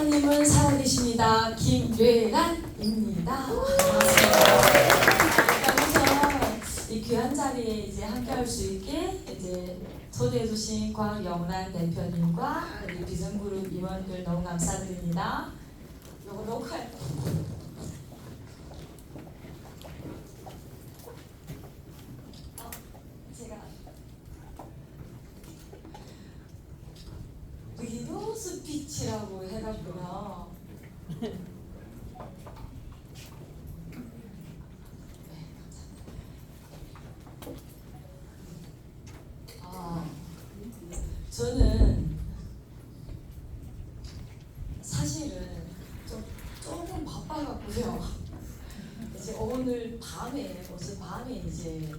하나님은 살아계십니다. 김뢰란입니다. 이 귀한 자리에 이제 함께할 수 있게 이제 초대해주신 광영란 대표님과 우리 비전그룹 임원들 너무 감사드립니다. 요거 녹화해. 제가 리더 스피치라고 해갖고요. 저는 사실은 조금 바빠갖고요. 이제 오늘 밤에, 어제 밤에 이제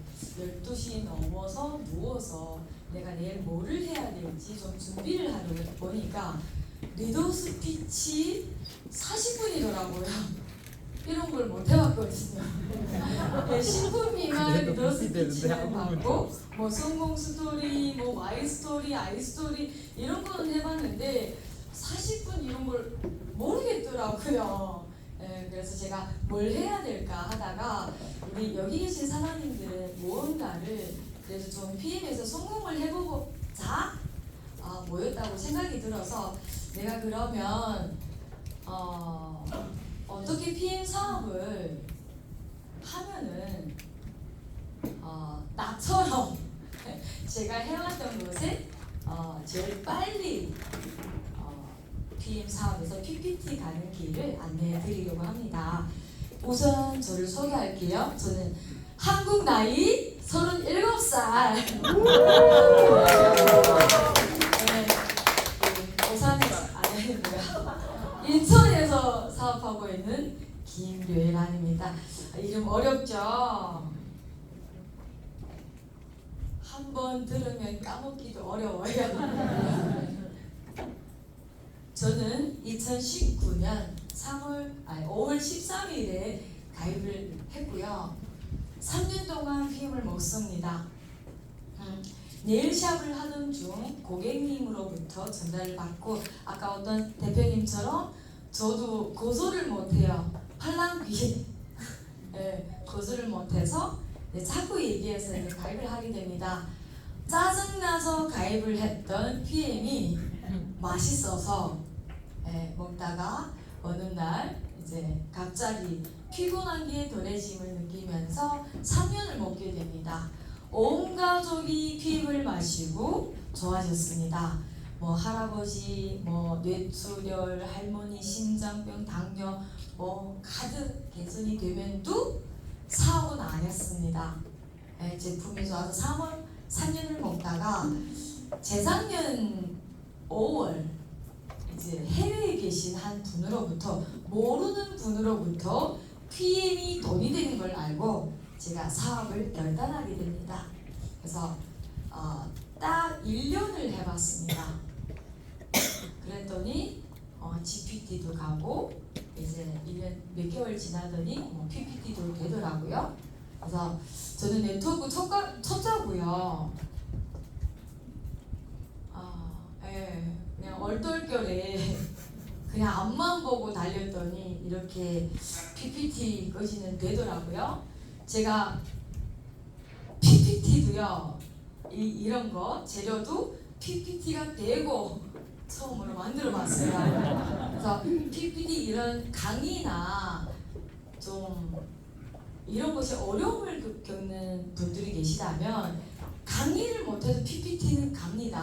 12시 넘어서 누워서 내가 내일 뭐를 해야 될지 좀 준비를 하려 보니까 리더 스피치 40분이더라고요. 이런 걸 못 해봤거든요. 신분 미만 리더 스피치를 받고 뭐 성공 스토리, 뭐 Y 스토리, I 스토리 이런 거는 해봤는데 40분 이런 걸 모르겠더라고요. 그래서 제가 뭘 해야 될까 하다가 우리 여기 계신 사장님들의 무언가를 그래서 좀 PM에서 성공을 해보고자 모였다고 생각이 들어서 내가 그러면 어떻게 PM 사업을 하면은 나처럼 제가 해왔던 것에 제일 빨리 PM 사업에서 PPT 가는 길을 안내해 드리려고 합니다. 우선 저를 소개할게요. 저는 한국 나이 37살 오산에서 인천에서 사업하고 있는 김뢰란입니다. 이름 어렵죠? 한번 들으면 까먹기도 어려워요. 저는 2019년 5월 13일에 가입을 했고요. 3년 동안 PM을 먹습니다. 네일샵을 하던 중 고객님으로부터 전달을 받고 아까 어떤 대표님처럼 저도 고소를 못해요. 팔랑귀 고소를 못해서 자꾸 얘기해서 가입을 하게 됩니다. 짜증나서 가입을 했던 PM이 맛있어서 먹다가 어느 날 이제 갑자기 피곤한 게 덜해짐을 느끼면서 3년을 먹게 됩니다. 온 가족이 PM을 마시고 좋아졌습니다. 뭐 할아버지, 뭐 뇌출혈, 할머니 심장병, 당뇨 뭐 가득 개선이 되면도 사업은 안 했습니다. 제품이 좋아서 3년을 먹다가 재작년 5월 이제 해외에 계신 한 분으로부터 모르는 분으로부터 PM이 돈이 되는 걸 알고 제가 사업을 결단하게 됩니다. 그래서 딱 1년을 해봤습니다. 그랬더니 GPT도 가고 이제 1년 몇 개월 지나더니 PPT도 되더라고요. 그래서 저는 네트워크 첫자고요. 그냥 얼떨결에 그냥 앞만 보고 달렸더니 이렇게 PPT 것이는 되더라고요. 제가 PPT도요 이런 거 재료도 PPT가 되고 처음으로 만들어봤어요. 그래서 PPT 이런 강의나 좀 이런 것이 어려움을 겪는 분들이 계시다면 강의를 못해도 PPT는 갑니다.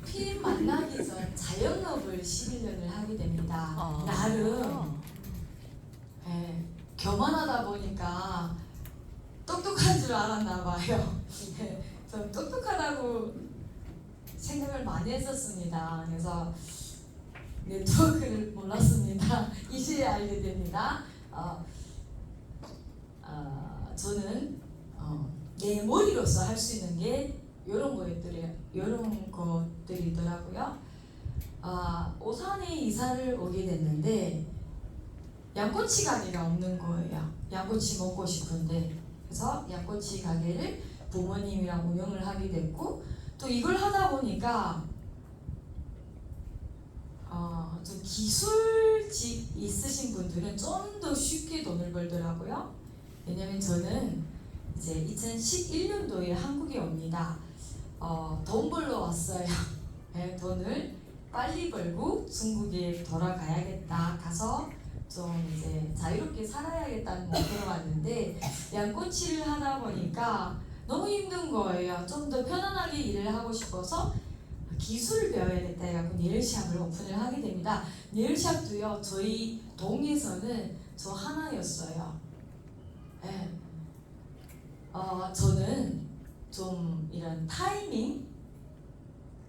PM 만나기 전 자영업을 11년을 하게 됩니다. 나름 교만하다 보니까 똑똑한 줄 알았나 봐요. 좀 똑똑하다고 생각을 많이 했었습니다. 그래서 네트워크를 몰랐습니다. 이제 알게 됩니다. 저는 내 머리로서 할 수 있는 게 이런 것들이더라고요. 오산에 이사를 오게 됐는데 양꼬치 가게가 없는 거예요. 양꼬치 먹고 싶은데 그래서 양꼬치 가게를 부모님이랑 운영을 하게 됐고, 또 이걸 하다 보니까 좀 기술직 있으신 분들은 좀 더 쉽게 돈을 벌더라고요. 왜냐면 저는 이제 2011년도에 한국에 옵니다. 돈 벌러 왔어요. 네, 돈을 빨리 벌고 중국에 돌아가야겠다. 가서 좀 이제 자유롭게 살아야겠다는 목표로 왔는데, 양꼬치를 하다 보니까 너무 힘든 거예요. 좀 더 편안하게 일을 하고 싶어서 기술을 배워야겠다 해갖고 네일샵을 오픈을 하게 됩니다. 네일샵도요, 저희 동에서는 저 하나였어요. 네. 저는 좀 이런 타이밍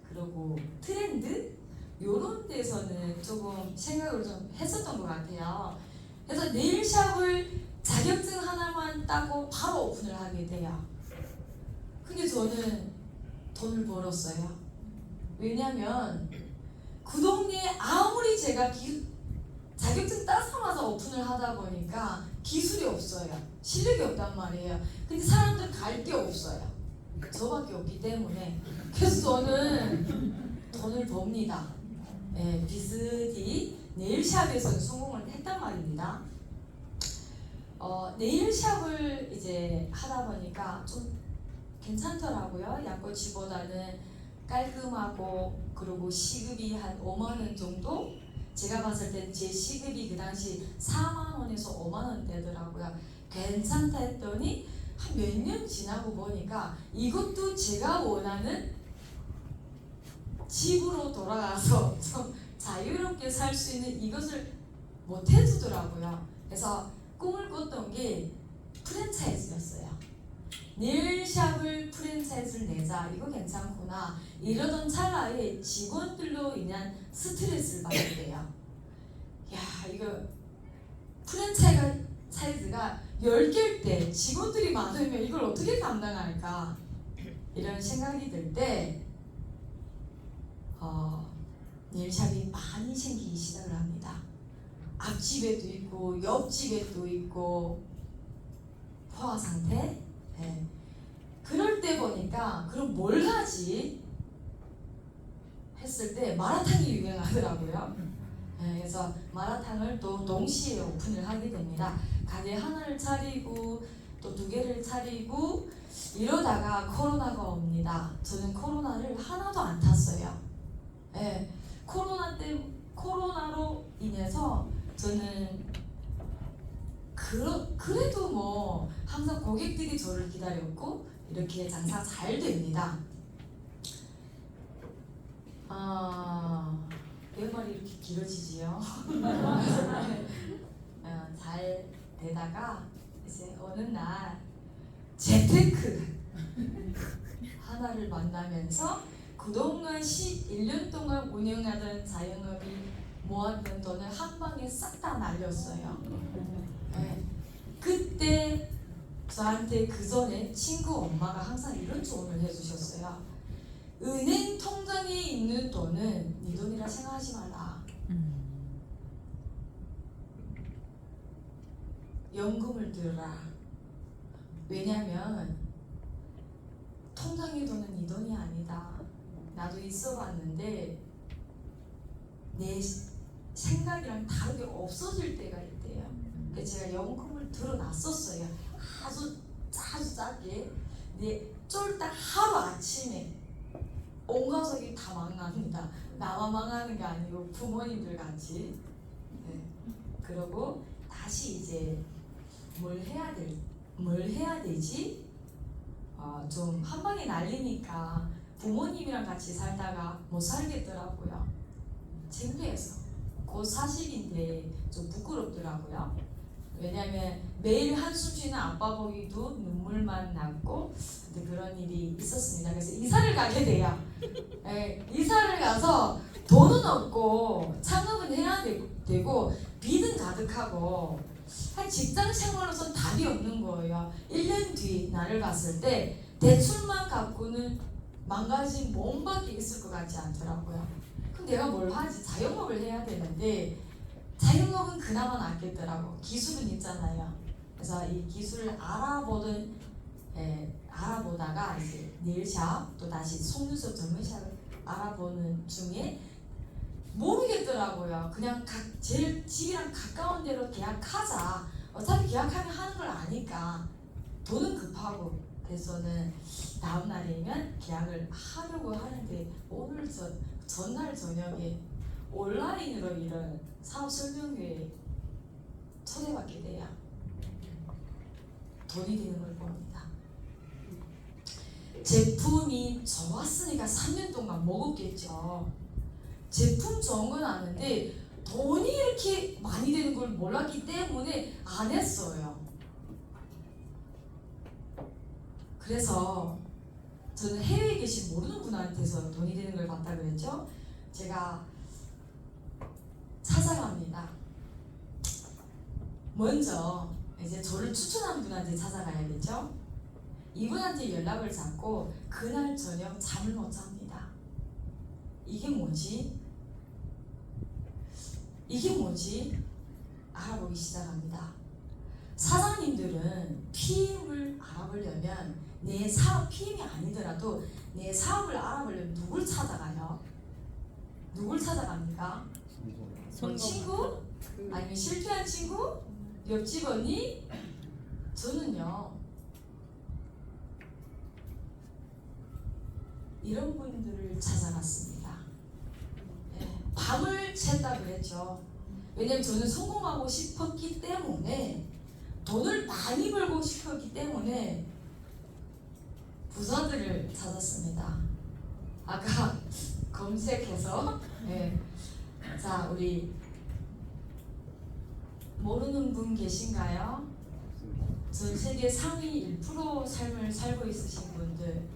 그리고 트렌드 요런 데서는 조금 생각을 좀 했었던 것 같아요. 그래서 네일샵을 자격증 하나만 따고 바로 오픈을 하게 돼요. 근데 저는 돈을 벌었어요. 왜냐면 그 동네에 아무리 제가 자격증 따자마자 오픈을 하다 보니까 기술이 없어요. 실력이 없단 말이에요. 근데 사람들 갈 게 없어요. 저밖에 없기 때문에. 그래서 저는 돈을 법니다. 네, 비스디 네일샵에서 성공을 했단 말입니다. 네일샵을 이제 하다 보니까 좀 괜찮더라고요. 양꼬치보다는 깔끔하고, 그리고 시급이 한 5만 원 정도? 제가 봤을 때 제 시급이 그 당시 4만 원에서 5만 원 되더라고요. 괜찮다 했더니 한 몇 년 지나고 보니까 이것도 제가 원하는 집으로 돌아가서 좀 자유롭게 살 수 있는 이것을 못 해주더라고요. 그래서 꿈을 꿨던 게 프랜차이즈였어요. 네일샵을 프랜차이즈를 내자, 이거 괜찮구나 이러던 찰나에 직원들로 인한 스트레스를 받게 돼요. 야, 이거 프랜차이즈가 10개일 때 직원들이 많으면 이걸 어떻게 감당할까, 이런 생각이 들 때 네일샵이 많이 생기기 시작을 합니다. 앞집에도 있고 옆집에도 있고 포화 상태. 네. 그럴 때 보니까 그럼 뭘 하지 했을 때 마라탕이 유행하더라고요. 네, 그래서 마라탕을 또 동시에 오픈을 하게 됩니다. 가게 하나를 차리고 또 2개를 차리고 이러다가 코로나가 옵니다. 저는 코로나를 하나도 안 탔어요. 네, 코로나로 인해서 저는 그래도 뭐 항상 고객들이 저를 기다렸고 이렇게 장사 잘 됩니다. 내 말이 이렇게 길어지지요. 잘 되다가 이제 어느 날 재테크 하나를 만나면서 그동안 11년 동안 운영하던 자영업이 모았던 돈을 한 방에 싹 다 날렸어요. 네. 그때 저한테 그 전에 친구 엄마가 항상 이런 조언을 해주셨어요. 은행 통장에 있는 돈은 네 돈이라 생각하지 말라. 연금을 들어라. 왜냐면 통장에 돈은 네 돈이 아니다. 나도 있어봤는데 내 생각이랑 다르게 없어질 때가 있대요. 그래서 제가 연금을 들어놨었어요. 아주 작게. 근데 쫄딱 하루 아침에 온 가족이 다 망합니다. 나만 망하는 게 아니고 부모님들 같이. 네. 그러고 다시 이제 뭘 해야 되지? 좀 한 방에 날리니까 부모님이랑 같이 살다가 못 살겠더라고요. 창피해서. 곧 40인데 좀 부끄럽더라고요. 왜냐면 매일 한숨 쉬는 아빠 보기도 눈물만 났고 그런 일이 있었습니다. 그래서 이사를 가게 돼요. 네, 이사를 가서 돈은 없고 창업은 해야 되고 빚은 가득하고 한 직장 생활로선 답이 없는 거예요. 1년 뒤 나를 봤을 때 대출만 갖고는 망가진 몸밖에 있을 것 같지 않더라고요. 그럼 내가 뭘 하지? 자영업을 해야 되는데 자영업은 그나마 낫겠더라고. 기술은 있잖아요. 그래서 이 기술을 알아보던 알아보다가 이제 네일샵 또 다시 속눈썹 전문샵을 알아보는 중에 모르겠더라고요. 그냥 제일 집이랑 가까운 데로 계약하자. 어차피 계약하면 하는 걸 아니까 돈은 급하고 그래서는 다음 날이면 계약을 하려고 하는데 오늘 전날 저녁에 온라인으로 이런 사업 설명회에 초대받게 돼요. 돈이 되는 걸 봅니다. 제품이 좋았으니까 3년 동안 먹었겠죠. 제품 좋은 건 아는데 돈이 이렇게 많이 되는 걸 몰랐기 때문에 안 했어요. 그래서 저는 해외에 계신 모르는 분한테서 돈이 되는 걸 봤다 그랬죠. 제가 찾아갑니다. 먼저 이제 저를 추천한 분한테 찾아가야겠죠. 이분한테 연락을 잡고 그날 저녁 잠을 못 잡니다. 이게 뭐지? 이게 뭐지? 알아보기 시작합니다. 사장님들은 PM을 알아보려면 내 사업 PM이 아니더라도 내 사업을 알아보려면 누굴 찾아가요? 누굴 찾아갑니까? 뭐 친구? 아니면 실패한 친구? 옆집 언니? 저는요 이런 분들을 찾아갔습니다. 네, 밤을 샜다 그랬죠. 왜냐면 저는 성공하고 싶었기 때문에 돈을 많이 벌고 싶었기 때문에 부자들을 찾았습니다. 아까 검색해서 네. 자 우리 모르는 분 계신가요? 전 세계 상위 1% 삶을 살고 있으신 분들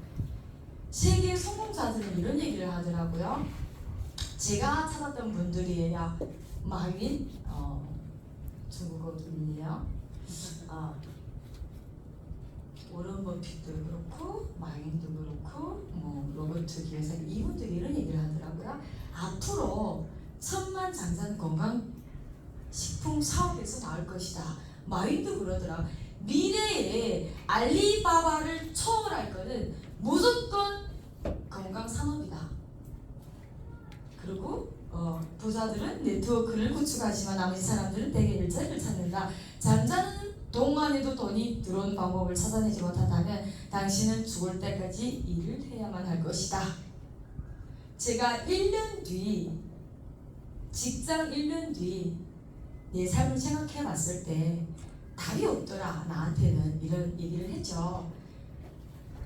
세계 성공자들은 이런 얘기를 하더라고요. 제가 찾았던 분들이에요. 마윈 중국어인이에요. 워런 버핏도 그렇고 마윈도 그렇고 뭐 로버트 기회사님 이분들이 이런 얘기를 하더라고요. 앞으로 천만장자는 건강식품 사업에서 나올 것이다. 마윈도 그러더라. 미래에 알리바바를 초월할 거는 무조건 건강산업이다. 그리고 부자들은 네트워크를 구축하지만 나머지 사람들은 대개 일자리를 찾는다. 잠자는 동안에도 돈이 들어오는 방법을 찾아내지 못한다면 당신은 죽을 때까지 일을 해야만 할 것이다. 제가 1년 뒤 직장 1년 뒤 내 삶을 생각해 봤을 때 답이 없더라. 나한테는 이런 얘기를 했죠.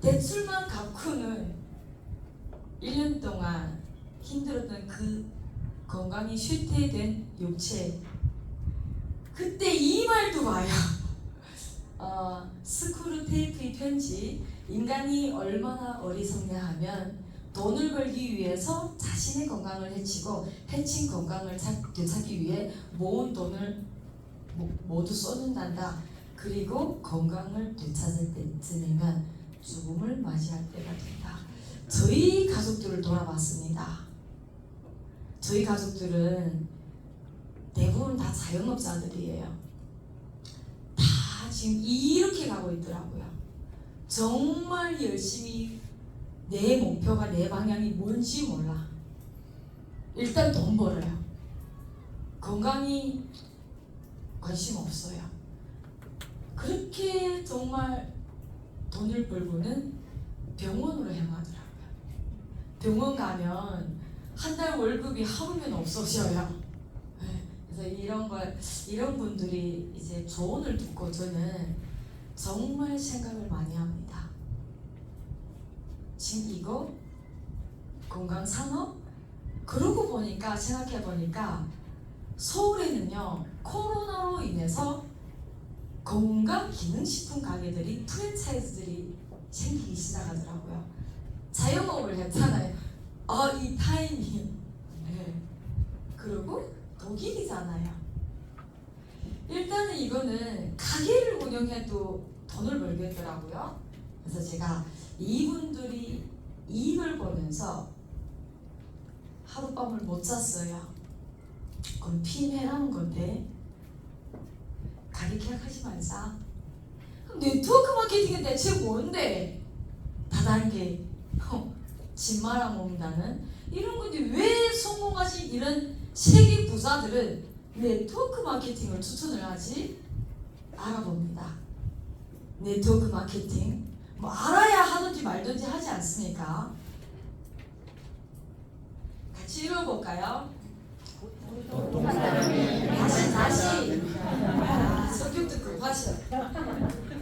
대출만 갚고는 1년 동안 힘들었던 그 건강이 쇠퇴된 육체 그때 이 말도 와요. 스크루테이프의 편지 인간이 얼마나 어리석냐하면 돈을 벌기 위해서 자신의 건강을 해치고 해친 건강을 되찾기 위해 모은 돈을 모두 쏟는단다. 그리고 건강을 되찾을 때쯤이면 죽음을 맞이할 때가 된다. 저희 가족들을 돌아봤습니다. 저희 가족들은 대부분 다 자영업자들이에요. 다 지금 이렇게 가고 있더라고요. 정말 열심히 내 목표가 내 방향이 뭔지 몰라. 일단 돈 벌어요. 건강이 관심 없어요. 그렇게 정말 돈을 벌고는 병원으로 향하더라고요. 병원 가면 한 달 월급이 하루면 없어져요. 그래서 이런 분들이 이제 조언을 듣고 저는 정말 생각을 많이 합니다. 지금 이거 건강산업? 그러고 보니까 생각해 보니까 서울에는요 코로나로 인해서 건강기능식품 가게들이 프랜차이즈들이 생기기 시작하더라고요. 자영업을 했잖아요. 이 타이밍. 네. 그리고 독일이잖아요. 일단은 이거는 가게를 운영해도 돈을 벌겠더라고요. 그래서 제가 이분들이 이익을 보면서 하룻밤을 못 잤어요. 그럼 PM해라는 건데 가게 계약하지 말자. 그럼 네트워크 마케팅은 대체 뭔데? 단계 집 말아먹는다는 이런 건데 왜 성공하신 이런 세계 부자들은 네트워크 마케팅을 추천을 하지? 알아봅니다. 네트워크 마케팅 뭐 알아야 하든지 말든지 하지 않습니까? 같이 읽어볼까요? 다시 성격도 급하셔.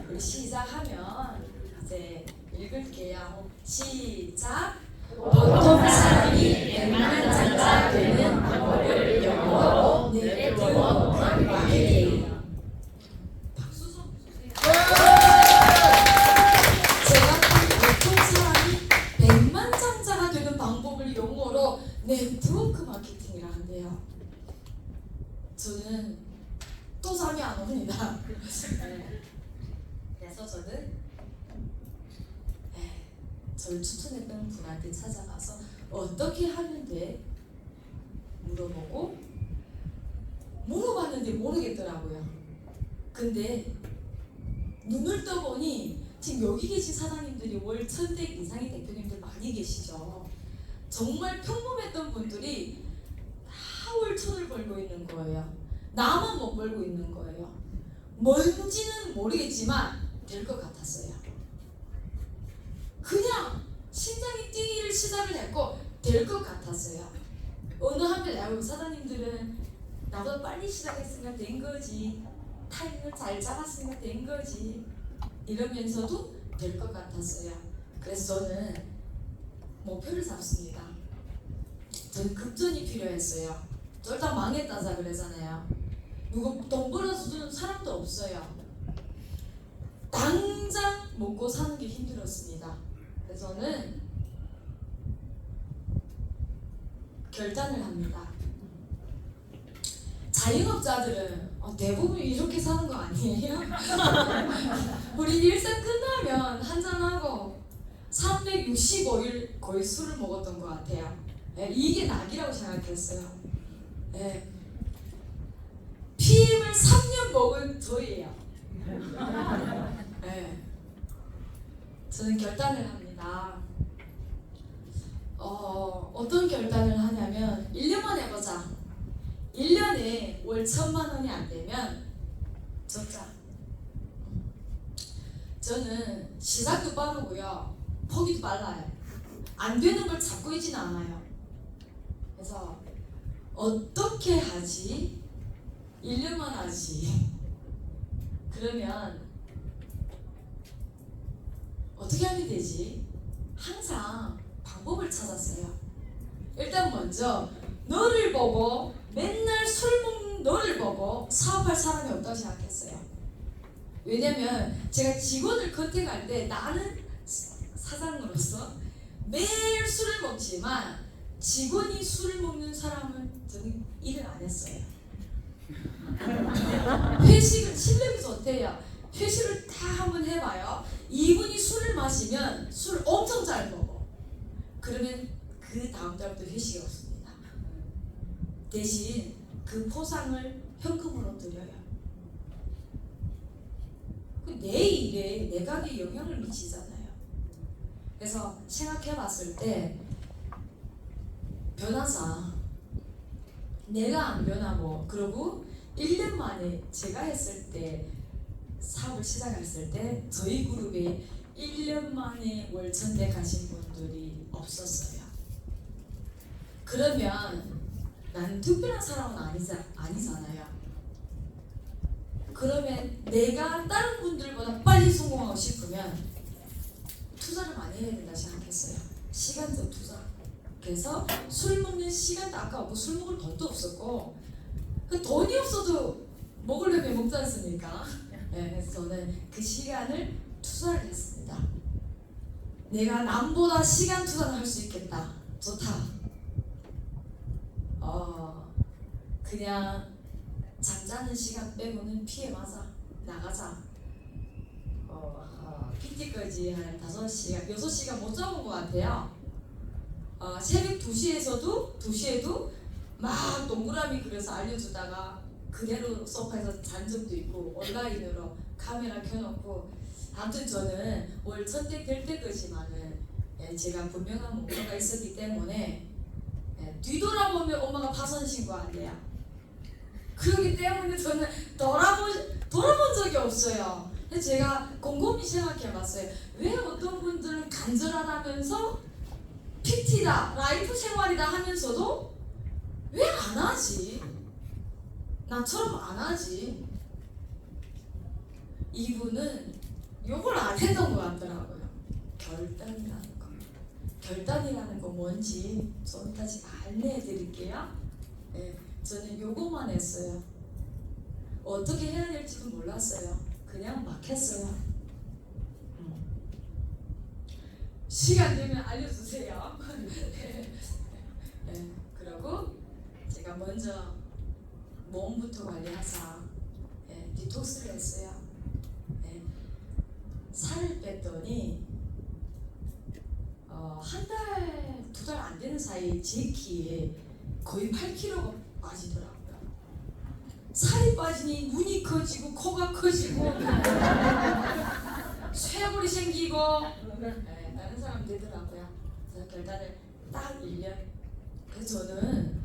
우리 시작하면 이제 읽을게요. 시작. 보통 사람이 웬만한 장자 되는 방법을 영어로 네트워크 마케팅. 박수 좀 주세요. 제가 보통 사람이 백만장자가 되는 방법을 영어로 네트워크 마케팅이라 한대요. 저는 또 잠이 안 옵니다. 그래서 저는 저를 추천했던 분한테 찾아가서 어떻게 하면 돼? 물어보고 물어봤는데 모르겠더라고요. 근데 눈을 떠보니 지금 여기 계신 사장님들이 월 1,100 이상의 대표님들 많이 계시죠. 정말 평범했던 분들이 다 월 1,000을 벌고 있는 거예요. 나만 못 벌고 있는 거예요. 뭔지는 모르겠지만 될 것 같았어요. 그냥 심장이 뛰기를 시작을 했고 될 것 같았어요. 어느 한편 사장님들은 나보다 빨리 시작했으면 된 거지, 타이밍을 잘 잡았으면 된 거지 이러면서도 될 것 같았어요. 그래서 저는 목표를 잡습니다. 저는 급전이 필요했어요. 쫄딱 망했다자 그러잖아요. 누구 돈 벌어서 주는 사람도 없어요. 당장 먹고 사는 게 힘들었습니다. 그래서 저는 결단을 합니다. 자영업자들은 대부분 이렇게 사는 거 아니에요? 우리 일생 끝나면 한잔하고 365일 거의 술을 먹었던 것 같아요. 이게 낙이라고 생각했어요. PM을 3년 먹은 저예요. 저는 결단을 합니다. 어떤 결단을 하냐면 1년만 해보자. 1년에 월 1,000만 원이 안 되면 적자. 저는 시작도 빠르고요, 포기도 빨라요. 안 되는 걸 잡고 있지는 않아요. 그래서 어떻게 하지? 1년만 하지. 그러면 어떻게 하면 되지? 항상 방법을 찾았어요. 일단 먼저 너를 보고, 맨날 술 먹는 너를 보고 사업할 사람이 없다고 생각했어요. 왜냐면 제가 직원을 컨택할 때 나는 사장으로서 매일 술을 먹지만 직원이 술을 먹는 사람은 저는 일을 안 했어요. 회식은 실력이 좋대요. 회식을 다 한번 해봐요. 이분이 술을 마시면 술 엄청 잘 먹어. 그러면 그 다음 달부터 회식이 없습니다. 대신 그 포상을 현금으로 드려요. 내 일에 내 가게에 영향을 미치잖아요. 그래서 생각해봤을 때 변화사 내가 안 변하고, 그리고 1년 만에 제가 했을 때 사업을 시작했을 때 저희 그룹에 1년 만에 월 1,100 가신 분들이 없었어요. 그러면 나는 특별한 사람은 아니잖아요. 그러면 내가 다른 분들보다 빨리 성공하고 싶으면 투자를 많이 해야 된다 생각했어요. 시간적 투자. 그래서 술 먹는 시간도 아까웠고 술 먹을 돈도 없었고, 그 돈이 없어도 먹으려면 먹지 않습니까? 그래서 저는 그 시간을 투자를 했습니다. 내가 남보다 시간 투자를 할 수 있겠다. 좋다. 그냥 잠자는 시간 빼고는 피해 맞아. 나가자. PT까지 한 5시간, 6시간 못 잡은 것 같아요. 새벽 2시에도 막 동그라미 그려서 알려주다가 그대로 소파에서 잔 적도 있고, 온라인으로 카메라 켜놓고. 아무튼 저는 월 1,100 될 때까지만은 제가 분명한 목표가 있었기 때문에 뒤돌아보면 엄마가 파손 신고 안 돼요. 그렇기 때문에 저는 돌아본 적이 없어요. 그래서 제가 곰곰이 생각해봤어요. 왜 어떤 분들은 간절하다면서 PT다, 라이프 생활이다 하면서도 왜 안 하지? 나처럼 안 하지? 이분은 요걸 안 했던 것 같더라고요. 결단이라는 거. 결단이라는 거 뭔지 좀 이따 제가 안내해 드릴게요. 네, 저는 요거만 했어요. 어떻게 해야 될지도 몰랐어요. 그냥 막 했어요. 시간 되면 알려주세요. 네, 그리고 제가 먼저 몸부터 관리하자. 디톡스를 했어요. 살을 뺐더니 한 달, 두 달 안 되는 사이에 제 키에 거의 8kg가 빠지더라고요. 살이 빠지니 눈이 커지고 코가 커지고 쇄골이 생기고 다른 사람 되더라고요. 그래서 결단을 딱 1년. 그래서 저는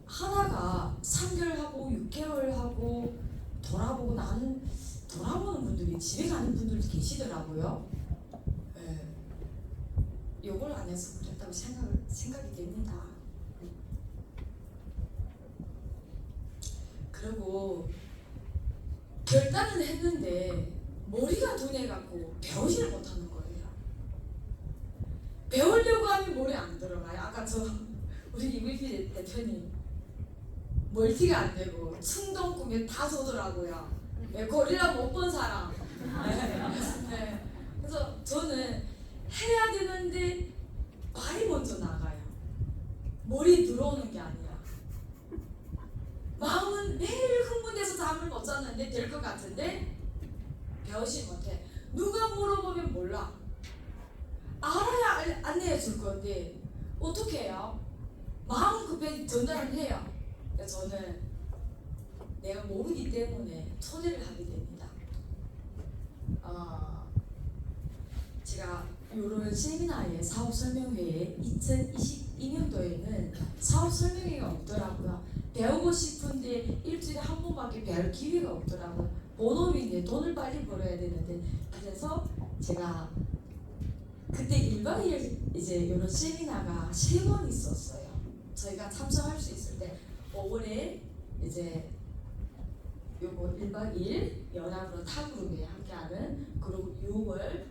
하다가 3개월 하고 6개월 하고 돌아보고 나는 돌아보는 분들이 집에 가는 분들도 계시더라고요. 요걸 안 해서 그랬다고 생각이 됩니다. 그리고 결단은 했는데 머리가 둔해갖고 배우지를 못하는 거예요. 배우려고 하면 머리 안 들어가요. 아까 우리 이물피 대표님 멀티가 안 되고 충동 구매 다 쏘더라고요. 고릴라 못 본 사람. 네. 그래서 저는 해야 되는데 말이 먼저 나가요. 머리 들어오는 게 아니라 마음은 매일 흥분돼서 잠을 못 잤는데 될 것 같은데 배우지 못해. 누가 물어보면 몰라. 알아야 안내해 줄 건데 어떻게 해요? 마음 급하게 전달을 해요. 그래서 저는 내가 모르기 때문에 초대를 하게 됩니다. 제가 이런 세미나에 사업 설명회에 2022년도에는 사업 설명회가 없더라고요. 배우고 싶은데 일주일에 한 번밖에 배울 기회가 없더라고요. 본업인데 돈을 빨리 벌어야 되는데. 그래서 제가 그때 1박 2일 이제 이런 세미나가 3번 있었어요. 저희가 참석할 수 있을 때 5월에 이제 요거 1박 2일 연합으로 타그룹에 함께하는, 그리고 6월,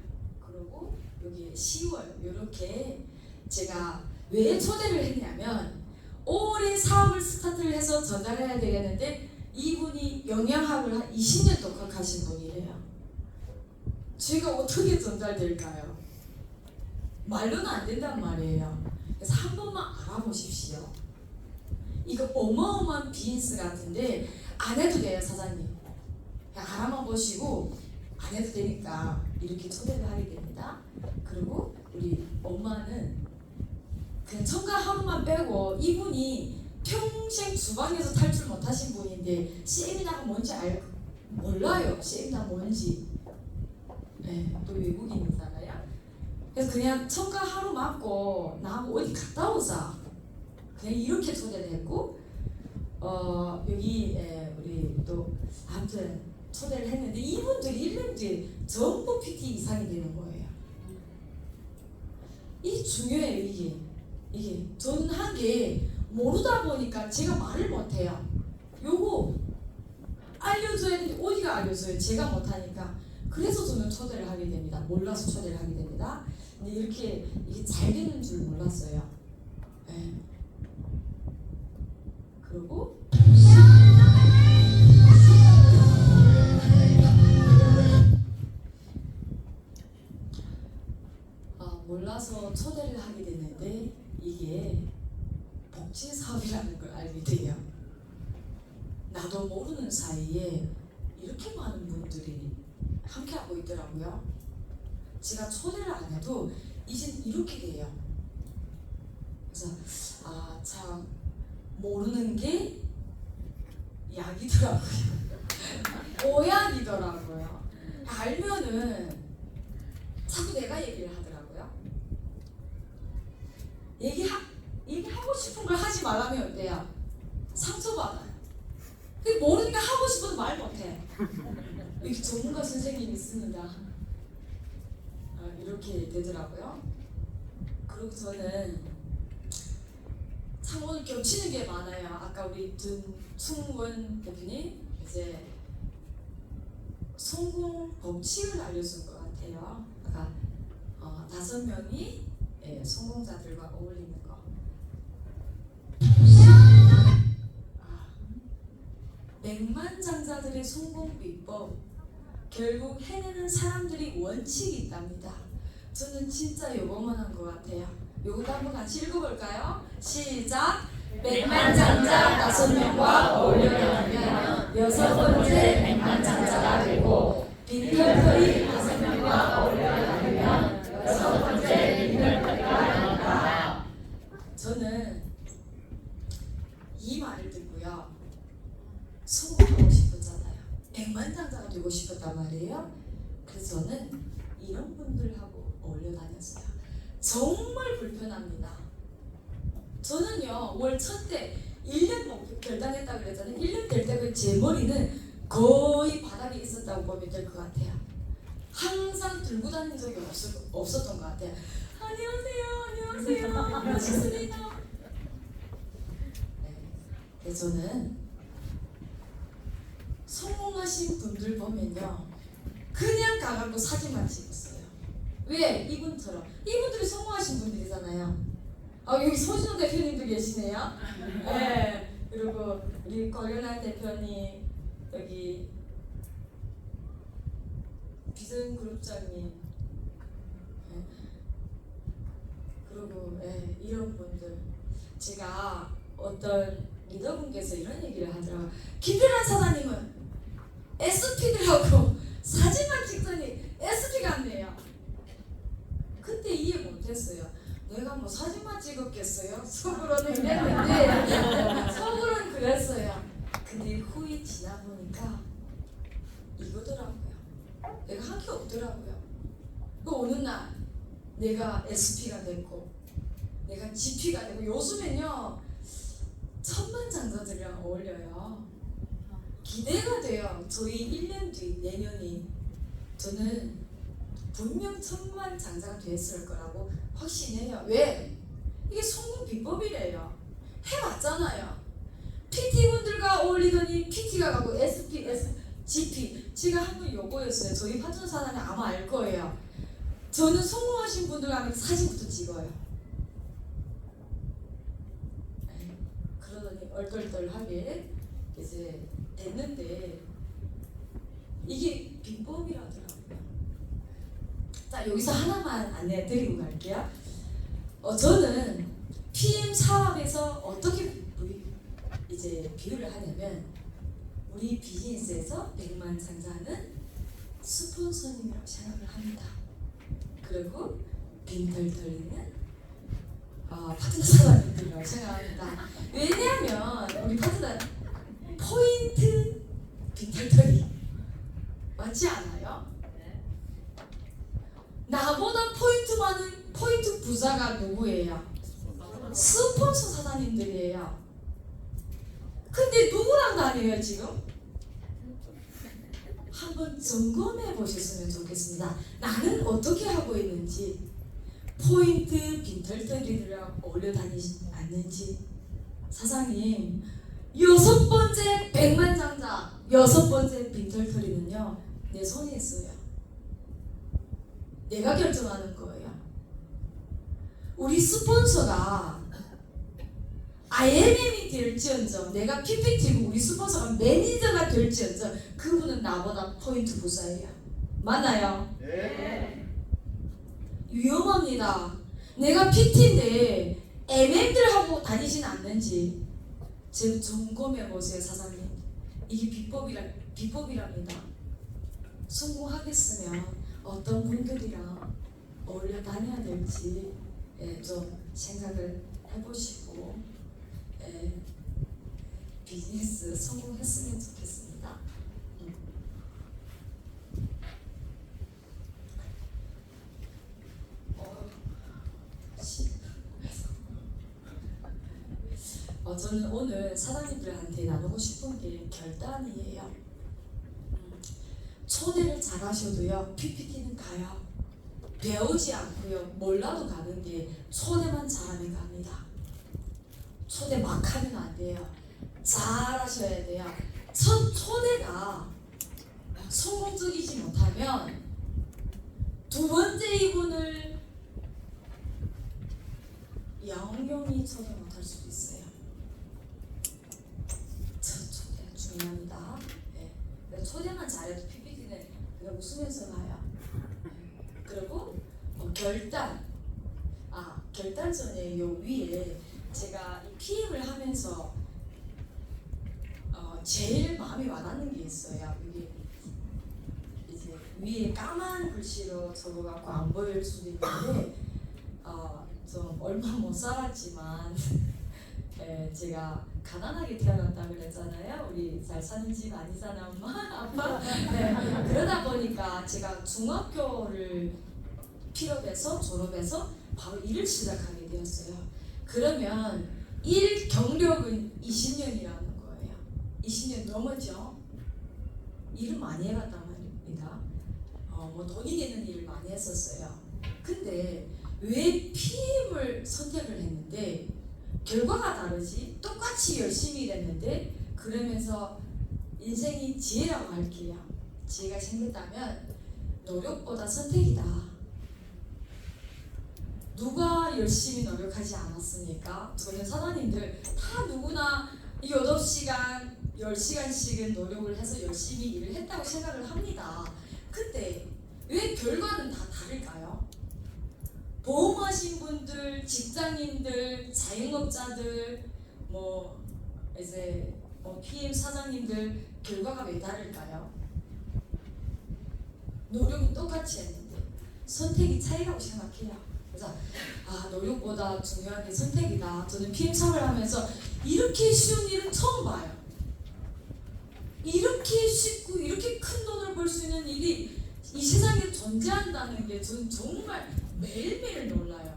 그리고 여기 10월, 이렇게 제가 왜 초대를 했냐면 5월에 사업을 스타트를 해서 전달해야 되겠는데 이분이 영양학을 한 20년 독학하신 분이래요. 제가 어떻게 전달될까요? 말로는 안 된단 말이에요. 그래서 한 번만 알아보십시오. 이거 어마어마한 비즈니스 같은데 안 해도 돼요, 사장님. 그냥 알아만 보시고 안 해도 되니까 이렇게 초대를 하게 됩니다. 그리고 우리 엄마는 그냥 첨가 하루만 빼고 이분이 평생 주방에서 탈출 못하신 분인데 세미나가 뭔지 몰라요. 세미나 뭔지. 네, 또 외국인이잖아요. 그래서 그냥 첨가 하루 맞고 나하고 어디 갔다 오자. 그냥 이렇게 초대를 했고 여기 우리 또 아무튼 초대를 했는데 이분들이 1년 뒤에 전부 PT 이상이 되는 거예요. 이게 중요해요. 이게 저는 한 게 모르다 보니까 제가 말을 못해요. 요거 알려줘야 되는데 어디가 알려줘요? 제가 못하니까. 그래서 저는 초대를 하게 됩니다. 몰라서 초대를 하게 됩니다. 근데 이렇게 이게 잘 되는 줄 몰랐어요. 네. 그리고 몰라서 초대를 하게 됐는데 이게 복지 사업이라는 걸 알게 돼요. 나도 모르는 사이에 이렇게 많은 분들이 함께하고 있더라고요. 제가 초대를 안 해도 이젠 이렇게 돼요. 그래서 참 모르는 게 약이더라고요. 오약이더라고요. 알면은 자꾸 내가 얘기를 하더라고요. 얘기하고 싶은 걸 하지 말라면 어때요? 상처받아요. 모르니까 하고 싶어도 말 못해. 이렇게 전문가 선생님이 있습니다. 이렇게 되더라고요. 그리고 저는 참 오늘 겹치는 게 많아요. 아까 우리 준충원 대표님 이제 성공 법칙을 알려준 것 같아요. 아까 5명이 성공자들과 어울리는 거. 백만장자들의 성공 비법, 결국 해내는 사람들이 원칙이 있답니다. 저는 진짜 요거만 한 것 같아요. 요것도 한번 같이 읽어볼까요? 시작! 백만장자 5명과 어울려 다니면 6번째 백만장자가 되고, 빈털터리 5명과 어울려 다니면 6번째 빈털터리가 된다. 저는 이 말을 듣고요, 성공하고 싶었잖아요. 백만장자가 되고 싶었단 말이에요. 그래서 저는 이런 분들하고 어울려 다녔어요. 정말 불편합니다. 저는요, 월 첫 때 1년 목표 결단했다고 그랬잖아요. 1년 될 때 제 머리는 거의 바닥에 있었다고 보면 될 것 같아요. 항상 들고 다닌 적이 없었던 것 같아요. 안녕하세요. 멋있습니다. 그래서 저는 성공하신 분들 보면요, 그냥 가갖고 사진만 찍었어요. 왜? 이분처럼. 이분들이 성공하신 분들이잖아요. 여기 소진호 대표님도 계시네요. 네. 그리고 우리 권련한 대표님, 여기 비전그룹장님, 그리고 이런 분들. 제가 어떤 리더분께서 이런 얘기를 하더라고요. 김필환 사장님은 SP들하고 사진만 찍더니 SP가 안 돼요. 그때 이해 못했어요. 내가 뭐 사진만 찍었겠어요? 속으로는 이랬는데 속으로는 그랬어요. 근데 후에 지나보니까 이거더라고요. 내가 한 게 없더라고요. 그 어느 날 내가 SP가 됐고 내가 GP가 되고, 요즘엔요 천만장자들이랑 어울려요. 기대가 돼요. 저희 1년 뒤 내년이 저는 분명 천만장자가 됐을 거라고 확신해요. 왜? 이게 성공 비법이래요. 해왔잖아요. PT분들과 어울리더니 PT가 가고 SP, GP. 제가 한 번 요거였어요. 저희 파트너 사장님 아마 알 거예요. 저는 성공하신 분들과 하면 사진부터 찍어요. 그러더니 얼떨떨하게 이제 됐는데 이게 비법이라더라고요. 자, 여기서 하나만 안내 드리고 갈게요. 저는 PM 사업에서 어떻게 이제 비유를 하냐면, 우리 비즈니스에서 백만장자는 스폰서님이라고 생각을 합니다. 그리고 빈털터리는 파트너 사장님들이라고 생각합니다. 왜냐하면 우리 파트너 포인트 빈털터리 맞지 않아요? 나보다 포인트 많은 포인트 부자가 누구예요? 스폰서 사장님들이에요. 근데 누구랑 다녀요 지금? 한번 점검해 보셨으면 좋겠습니다. 나는 어떻게 하고 있는지, 포인트 빈털터리들이랑 어울려 다니지 않는지. 사장님, 6번째 백만장자, 6번째 빈털터리는요 내 손에 있어요. 내가 결정하는 거예요. 우리 스폰서가 IMM이 될지언정, 내가 PPT고 우리 스폰서가 매니저가 될지언정, 그분은 나보다 포인트 부자예요. 맞나요? 네. 위험합니다. 내가 PT인데 MM들하고 다니진 않는지 지금 점검해 보세요, 사장님. 이게 비법이랍니다. 성공하겠으면 어떤 분들이랑 어울려 다녀야 될지 좀 생각을 해보시고 비즈니스 성공했으면 좋겠습니다. 저는 오늘 사장님들한테 나누고 싶은 게 결단이에요. 초대를 잘하셔도요, PPT는 가요. 배우지 않고요, 몰라도 가는 게 초대만 잘하면 갑니다. 초대 막 하면 안 돼요. 잘하셔야 돼요. 첫 초대가 성공적이지 못하면 두 번째 이분을 영영이 초대 못할 수도 있어요. 첫 초대 중요합니다. 네. 초대만 잘해도 PPT는 그냥 웃으면서 가요. 그리고 결단. 결단 전에 요 위에 제가 이 PM을 하면서 제일 마음이 와닿는 게 있어요. 이게 이제 위에 까만 글씨로 적어갖고 안 보일 수도 있는데 좀 얼마 못 살았지만 제가 가난하게 태어났다 그랬잖아요. 우리 잘 사는 집 아니잖아, 엄마, 아빠. 네. 그러다 보니까 제가 중학교를 필업해서 졸업해서 바로 일을 시작하게 되었어요. 그러면 일 경력은 20년이라는 거예요. 20년 넘었죠. 일을 많이 해봤단 말입니다. 뭐 돈이 되는 일을 많이 했었어요. 근데 왜 PM을 선택을 했는데 결과가 다르지? 똑같이 열심히 일했는데 그러면서 인생이 지혜라고 할게요. 지혜가 생겼다면 노력보다 선택이다. 누가 열심히 노력하지 않았습니까? 저는 사장님들 다 누구나 8시간, 10시간씩은 노력을 해서 열심히 일을 했다고 생각을 합니다. 근데 왜 결과는 다 다를까요? 보험하신 분들, 직장인들, 자영업자들, 이제 PM 사장님들 결과가 왜 다를까요? 노력은 똑같이 했는데 선택이 차이라고 생각해요. 그래서 노력보다 중요한 게 선택이다. 저는 PM상을 하면서 이렇게 쉬운 일은 처음 봐요. 이렇게 쉽고 이렇게 큰 돈을 벌 수 있는 일이 이 세상에 존재한다는 게 저는 정말 매일매일 놀라요.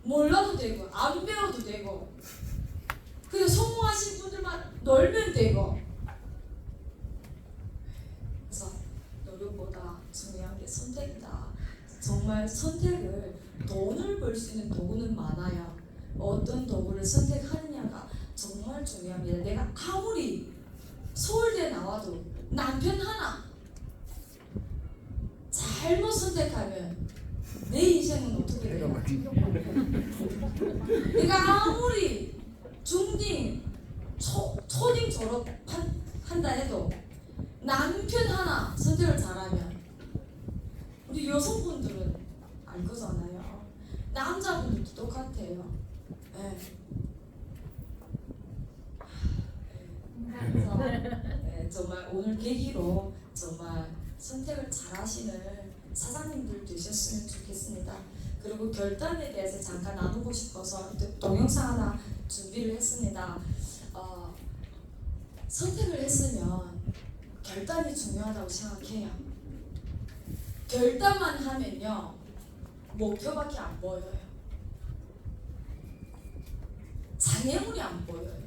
몰라도 되고 안 배워도 되고 그냥 성공하신 분들만 놀면 되고. 그래서 노력보다 중요한 게 선택이다. 정말 선택을 돈을 벌 수 있는 도구는 많아요. 어떤 도구를 선택하느냐가 정말 중요합니다. 내가 아무리 서울대 나와도 남편 하나 잘못 선택하면 내 인생은 어떻게 돼요? 내가 아무리 중딩, 초딩 졸업한다 해도 남편 하나 선택을 잘하면 우리 여성분들은 알 거잖아요. 남자분들도 똑같아요. 네. 그래서 정말 오늘 계기로 정말 선택을 잘하시는 사장님들 되셨으면 좋겠습니다. 그리고 결단에 대해서 잠깐 나누고 싶어서 동영상 하나 준비를 했습니다. 선택을 했으면 결단이 중요하다고 생각해요. 결단만 하면요 목표밖에 안 보여요. 장애물이 안 보여요.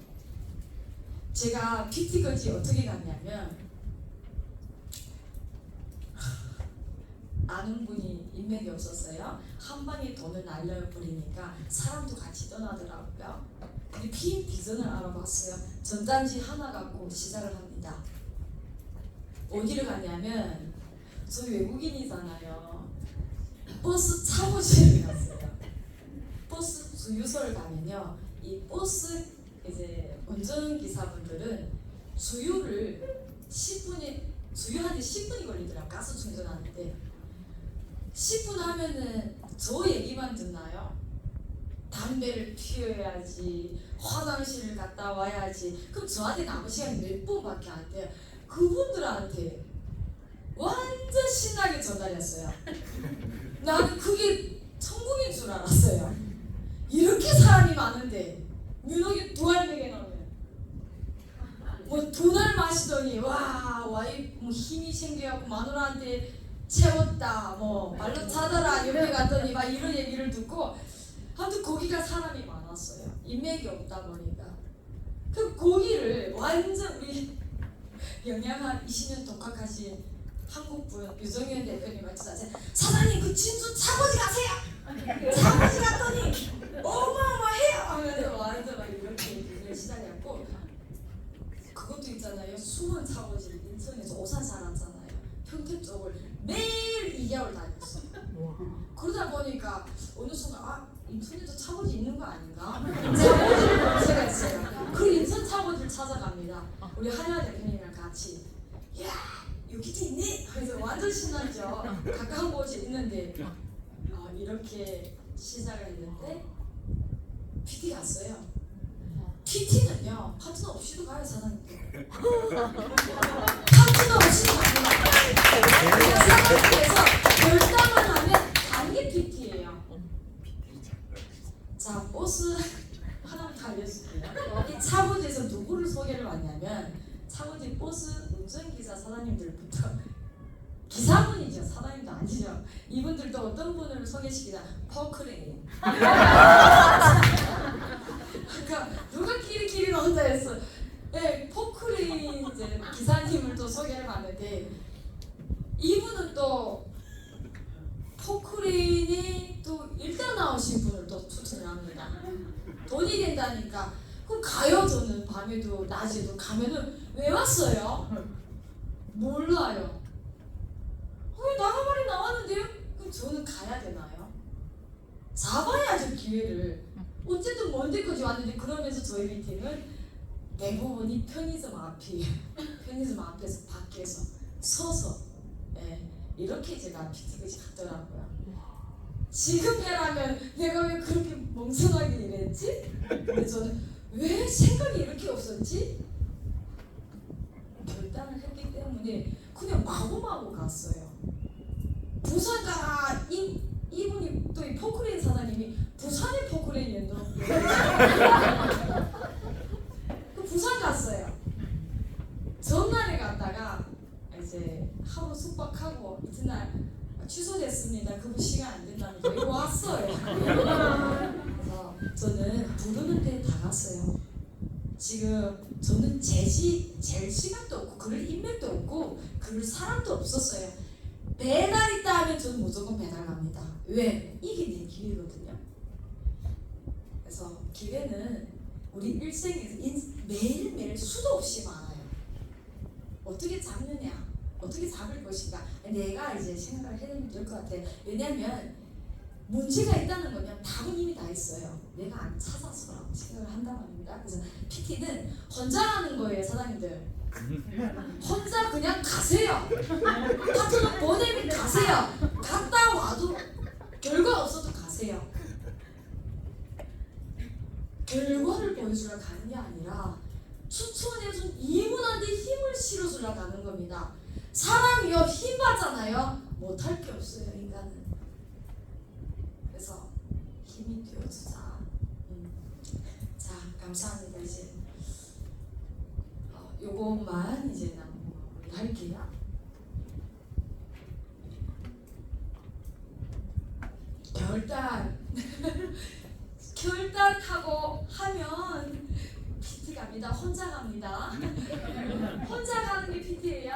제가 PT까지 어떻게 갔냐면 아는 분이 인맥이 없었어요. 한 방에 돈을 날려버리니까 사람도 같이 떠나더라고요. 근데 PM 비전을 알아봤어요. 전단지 하나 갖고 시작을 합니다. 어디를 가냐면 저 외국인이잖아요. 버스 차고지를 갔어요. 버스 주유소를 가면요, 이 버스 이제 운전기사분들은 주유를 10분이 주유하는데 10분이 걸리더라고요. 가스 충전하는데 10분 하면은 저 얘기만 듣나요? 담배를 피워야지, 화장실을 갔다 와야지. 그럼 저한테 남은 시간이 몇 분밖에 안 돼요. 그분들한테 완전 신나게 전달했어요. 나는 그게 천국인 줄 알았어요. 이렇게 사람이 많은데 민호기 두 알배기 나오면 뭐 돈을 마시더니 와이 뭐 힘이 생겨갖고 마누라한테 채웠다, 뭐 말로 찾아라 옆에 갔더니 막 이런 얘기를 듣고 아무튼 거기가 사람이 많았어요. 인맥이 없다 보니까. 그 고기를 완전 우리 영양 한 20년 독학하신 한국분 유정현 대표님 말씀하세요. 사장님 그 진주 차고지 가세요. 차고지 갔더니 어마어마해요 하면서 완전 막 이렇게 얘기를 시작했고, 그것도 있잖아요. 숨은 차고지 인천에서 오산 살았잖아요. 평택 쪽을 매일 2개월 다녔어. 그러다 보니까 어느 순간 인천에도 차고지 있는 거 아닌가? 차고지를 검색했어요. 그 인천 차고지를 찾아갑니다. 우리 한야 대표님이랑 같이. 야 여기도 있네? 그래서 완전 신나죠. 가까운 곳이 있는데 이렇게 시작을 했는데 PT 갔어요. PT는요 파트너 없이도 가요 사장님들. 파트너 없이도 갑니다. 그래서 결단을 하면 단기 PT예요. 자 버스 하나만 더 알려줄게요. 이 차고지에서 누구를 소개를 왔냐면 차고지 버스 운전기사 사장님들부터 기사분이죠. 사장님도 아니죠. 이분들도 어떤 분을 소개시키자 포크레인. 그러니까 누가 끼리끼리 나온다 했어. 네, 포크레인 이제 기사님을 또 소개를 받는데 이분은 또 포크레인이 또 일단 나오신 분을 또 추천을 합니다. 돈이 된다니까. 그럼 가요. 저는 밤에도 낮에도 가면은 왜 왔어요? 몰라요. 왜 나가말이 나왔는데요? 그럼 저는 가야 되나요? 잡아야죠 기회를. 어쨌든 먼 데까지 왔는데 그러면서 저희 미팅은 대부분이 편의점 앞이에요. 편의점 앞에서 밖에서 서서 이렇게 제가 PT까지 갔더라고요. 지금 해라면 내가 왜 그렇게 멍청하게 일했지? 근데 저는 왜 생각이 이렇게 없었지? 결단을 했기 때문에 그냥 마구마구 갔어요. 부산 가라. 이분이 또 이 포크레인 사장님이 부산의 포크레인이었는데 그 부산 갔어요. 전날에 갔다가 이제 하루 숙박하고 이튿날 취소됐습니다. 그분 시간 안 된다면서 이거 왔어요. 그래서 저는 부르는 데 다 갔어요. 지금 저는 잴 시간도 없고 그럴 인맥도 없고 그럴 사람도 없었어요. 배달 있다 하면 저는 무조건 배달 갑니다. 왜? 이게 내 기회거든요. 그래서 기회는 우리 일생에서 매일매일 수도 없이 많아요. 어떻게 잡느냐, 어떻게 잡을 것인가, 내가 이제 생각을 해내면 될 것 같아요. 왜냐하면 문제가 있다는 거면 답은 이미 다 있어요. 내가 안 찾아서라고 생각을 한단 말입니다. 그래서 PT는 혼자 하는 거예요, 사장님들. 혼자 그냥 가세요. 파트너 보내면 가세요. 갔다 와도 결과 없어도 가세요. 결과를 보여주러 가는 게 아니라 추천해준 이분한테 힘을 실어주러 가는 겁니다. 사람이요 힘 받잖아요. 못할 게 없어요 인간은. 그래서 힘이 되어주자. 자 감사합니다. 이제 요것만 이제 할게요. 결단하고 하면 PT 갑니다. 혼자 갑니다. 혼자 가는 게 PT예요.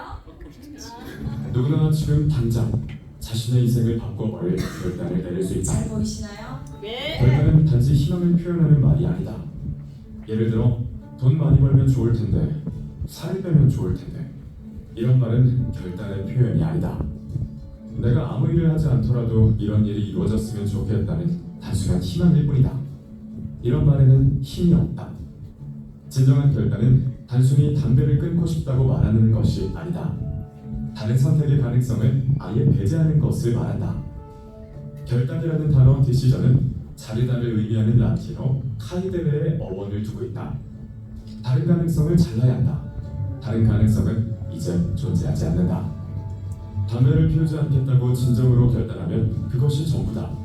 누구나 지금 당장 자신의 인생을 바꿔버릴 결단을 내릴 수 있다. 잘 보이시나요? 결단은 단지 희망을 표현하는 말이 아니다. 예를 들어 돈 많이 벌면 좋을 텐데, 살이 빼면 좋을 텐데, 이런 말은 결단의 표현이 아니다. 내가 아무 일을 하지 않더라도 이런 일이 이루어졌으면 좋겠다는 단순한 희망일 뿐이다. 이런 말에는 힘이 없다. 진정한 결단은 단순히 담배를 끊고 싶다고 말하는 것이 아니다. 다른 선택의 가능성을 아예 배제하는 것을 말한다. 결단이라는 단어 디시전은 자르다를 의미하는 라틴어 카이데레의 어원을 두고 있다. 다른 가능성을 잘라야 한다. 다른 가능성은 이제 존재하지 않는다. 담배를 피우지 않겠다고 진정으로 결단하면 그것이 전부다.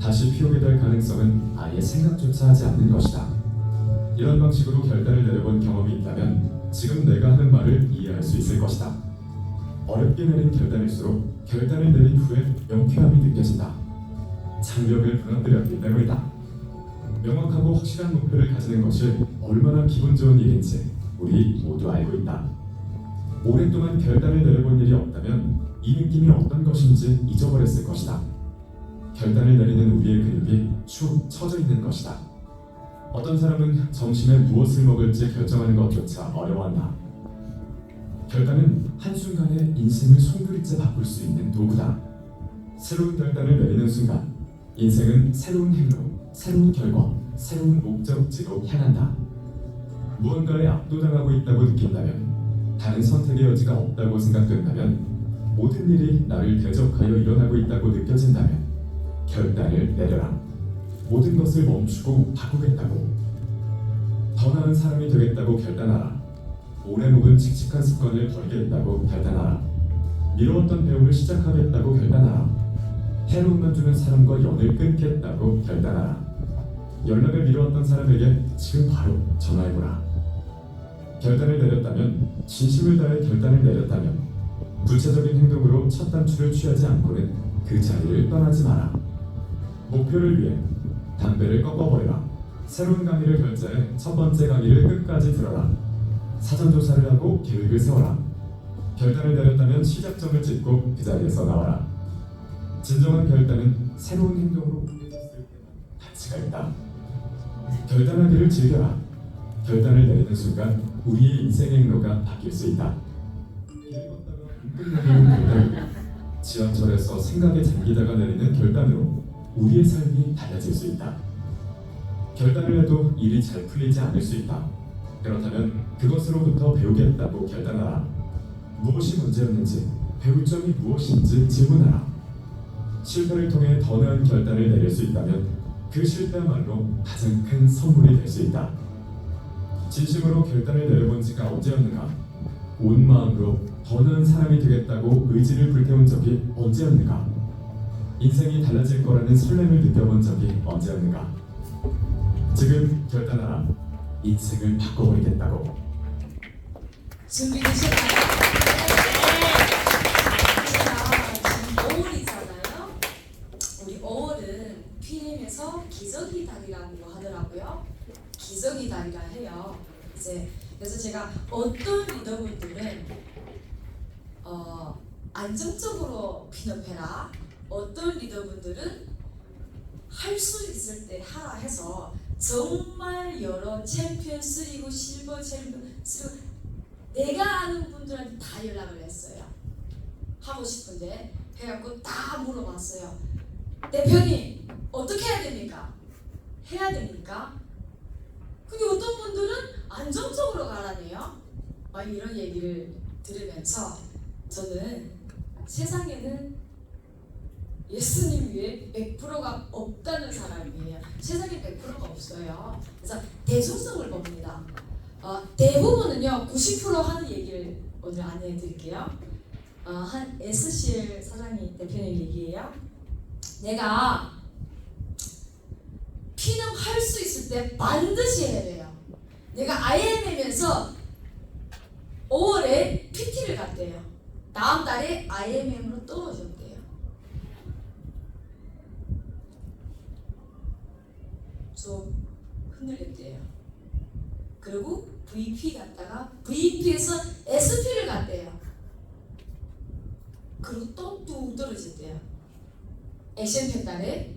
다시 피우게 될 가능성은 아예 생각조차 하지 않는 것이다. 이런 방식으로 결단을 내려본 경험이 있다면 지금 내가 하는 말을 이해할 수 있을 것이다. 어렵게 내린 결단일수록 결단을 내린 후에 명쾌함이 느껴진다. 장벽을 무너뜨렸기 때문이다. 명확하고 확실한 목표를 가지는 것이 얼마나 기분 좋은 일인지 우리 모두 알고 있다. 오랫동안 결단을 내려본 일이 없다면 이 느낌이 어떤 것인지 잊어버렸을 것이다. 결단을 내리는 우리의 근육이 축 처져 있는 것이다. 어떤 사람은 점심에 무엇을 먹을지 결정하는 것조차 어려워한다. 결단은 한순간에 인생을 송두리째 바꿀 수 있는 도구다. 새로운 결단을 내리는 순간 인생은 새로운 행로, 새로운 결과, 새로운 목적지로 향한다. 무언가에 압도당하고 있다고 느낀다면, 다른 선택의 여지가 없다고 생각된다면, 모든 일이 나를 대적하여 일어나고 있다고 느껴진다면 결단을 내려라. 모든 것을 멈추고 바꾸겠다고. 더 나은 사람이 되겠다고 결단하라. 오래 묵은 칙칙한 습관을 버리겠다고 결단하라. 미뤄왔던 배움을 시작하겠다고 결단하라. 해로움만 주는 사람과 연을 끊겠다고 결단하라. 연락을 미뤄왔던 사람에게 지금 바로 전화해보라. 결단을 내렸다면, 진심을 다해 결단을 내렸다면 구체적인 행동으로 첫 단추를 취하지 않고는 그 자리를 떠나지 마라. 목표를 위해 담배를 꺾어버려라. 새로운 강의를 결제해 첫 번째 강의를 끝까지 들어라. 사전조사를 하고 계획을 세워라. 결단을 내렸다면 시작점을 찍고 그 자리에서 나와라. 진정한 결단은 새로운 행동으로 이어졌을 때만 가치가 있다. 결단하기를 즐겨라. 결단을 내리는 순간 우리의 인생 행로가 바뀔 수 있다. 길을 걷다가 은근 내리는 결단, 지하철에서 생각에 잠기다가 내리는 결단으로 우리의 삶이 달라질 수 있다. 결단을 해도 일이 잘 풀리지 않을 수 있다. 그렇다면 그것으로부터 배우겠다고 결단하라. 무엇이 문제였는지, 배울 점이 무엇인지 질문하라. 실패를 통해 더 나은 결단을 내릴 수 있다면 그 실패야말로 가장 큰 선물이 될 수 있다. 진심으로 결단을 내려본 지가 언제였는가? 온 마음으로 더 나은 사람이 되겠다고 의지를 불태운 적이 언제였는가? 인생이 달라질 거라는 설렘을 느껴본 적이 언제였는가? 지금 결단하라. 인생을 바꿔버리겠다고. 준비되셨나요? 제가 지금 5월이잖아요. 우리 5월은 PM에서 기저귀 달이라고 하더라고요. 기저귀 달이라 해요. 그래서 제가 어떤 리더분들은 안정적으로 핀업해라. 어떤 리더분들은 할 수 있을 때 하라 해서 정말 여러 챔피언 3고 실버 챔피언 3 내가 아는 분들한테 다 연락을 했어요. 하고 싶은데 해갖고 다 물어봤어요. 대표님 어떻게 해야 됩니까? 해야 됩니까? 근데 어떤 분들은 안정적으로 가라네요. 막 이런 얘기를 들으면서 저는 세상에는 예수님 외에 100%가 없다는 사람이에요. 세상에 100%가 없어요. 그래서 대중성을 봅니다. 대부분은요 90% 하는 얘기를 오늘 안내해 드릴게요. 한 SCL 사장님 대표님 얘기예요. 내가 피는 할 수 있을 때 반드시 해야 돼요. 내가 IMM에서 5월에 PT를 갔대요. 다음 달에 IMM으로 떨어졌대요. 좀 흔들렸대요. 그리고 VP 갔다가 VP에서 SP를 갔대요. 그리고 또 뚝 떨어졌대요. 액션팩 달에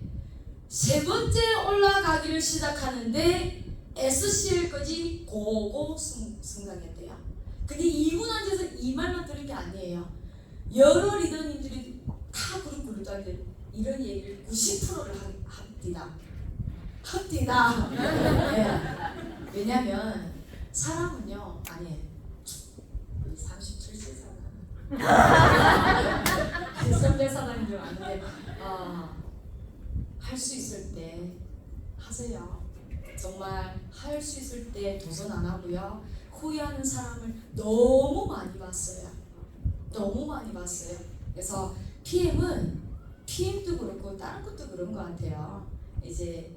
세 번째 올라가기를 시작하는데 SCL까지 고고 승강했대요. 근데 이분 한테서 이 말만 들은 게 아니에요. 여러 리더님들이 다 그룹 다니는 이런 얘기를 90%를 합니다. 네. 왜냐면 사람은요, 아니 37세 사람 선배 사람인 줄 아는데 할 수 있을 때 하세요. 정말 할 수 있을 때 도전 안 하고요. 후회하는 사람을 너무 많이 봤어요. 너무 많이 봤어요. 그래서 PM도 그렇고 다른 것도 그런 것 같아요. 이제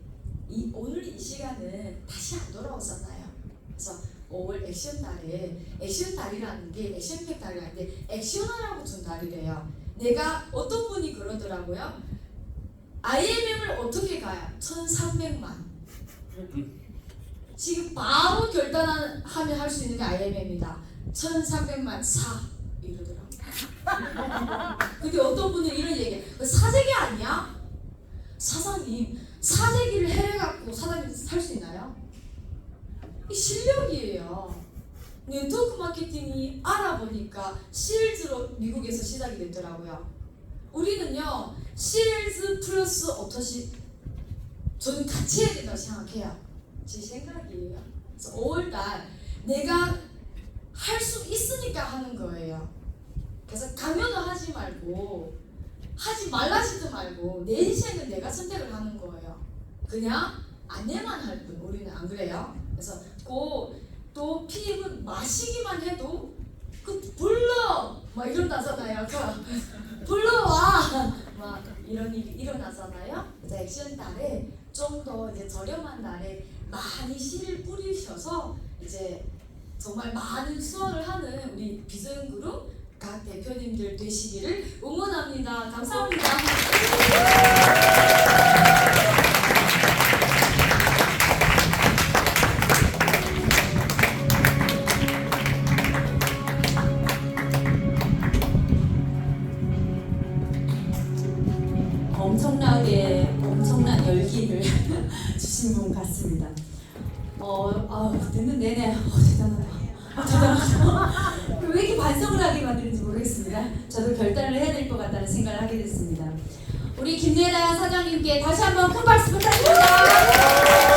오늘 이 시간은 다시 안 돌아오잖아요. 그래서 5월 액션 달에 액션 달이라는 게 액션팩 달이라는 게 액션하라고 준 달이래요. 내가 어떤 분이 그러더라고요. IMM을 어떻게 가요? 1,300만. 지금 바로 결단하면 할 수 있는 게 IMF입니다. 1,300만 사 이러더라고요. 근데 어떤 분은 이런 얘기해. 사재기 아니야? 사장님, 사재기를 해갖고 사장님 살 수 있나요? 이 실력이에요. 네트워크 마케팅이 알아보니까 실즈로 미국에서 시작이 됐더라고요. 우리는요, 실즈 플러스 오토시 저는 같이 해야 된다고 생각해요. 제 생각이에요. 그래서 5월달 내가 할 수 있으니까 하는 거예요. 그래서 강요는 하지 말고 하지 말라지도 말고 내 인생은 내가 선택을 하는 거예요. 그냥 안내만 할 뿐. 우리는 안 그래요. 그래서 또 피임은 마시기만 해도 그 불러 막 이런다잖아요. 그 불러와 막 이런 일이 일어나잖아요. 그래서 액션 달에 좀 더 이제 저렴한 날에 많이 씨를 뿌리셔서 이제 정말 많은 수확을 하는 우리 비전그룹 각 대표님들 되시기를 응원합니다. 감사합니다. 엄청난 열기를 주신 분 같습니다. 듣는 내내 대단하다. 왜 이렇게 반성을 하게 만드는지 모르겠습니다. 저도 결단을 해야 될 것 같다는 생각을 하게 됐습니다. 우리 김예란 사장님께 다시 한번 큰 박수 부탁드립니다.